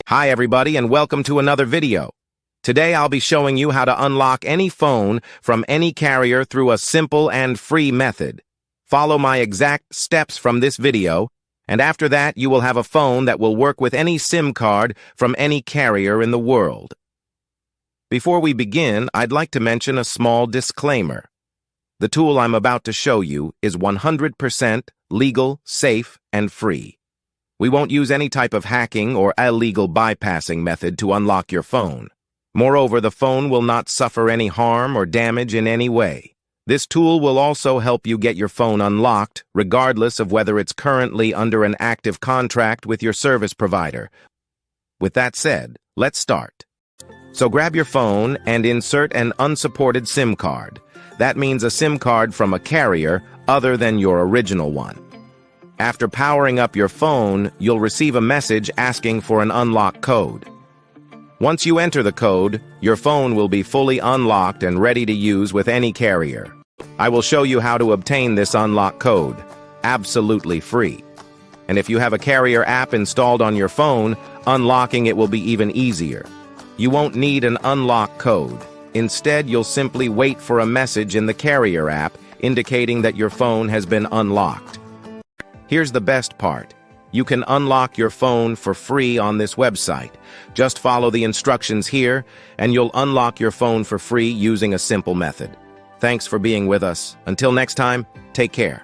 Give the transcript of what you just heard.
Hi everybody and welcome to another video. Today I'll be showing you how to unlock any phone from any carrier through a simple and free method. Follow my exact steps from this video, and after that you will have a phone that will work with any SIM card from any carrier in the world. Before we begin, I'd like to mention a small disclaimer. The tool I'm about to show you is 100% legal, safe, and free. We won't use any type of hacking or illegal bypassing method to unlock your phone. Moreover, the phone will not suffer any harm or damage in any way. This tool will also help you get your phone unlocked, regardless of whether it's currently under an active contract with your service provider. With that said, let's start. So grab your phone and insert an unsupported SIM card. That means a SIM card from a carrier other than your original one. After powering up your phone, you'll receive a message asking for an unlock code. Once you enter the code, your phone will be fully unlocked and ready to use with any carrier. I will show you how to obtain this unlock code, absolutely free. And if you have a carrier app installed on your phone, unlocking it will be even easier. You won't need an unlock code. Instead, you'll simply wait for a message in the carrier app indicating that your phone has been unlocked. Here's the best part. You can unlock your phone for free on this website. Just follow the instructions here, and you'll unlock your phone for free using a simple method. Thanks for being with us. Until next time, take care.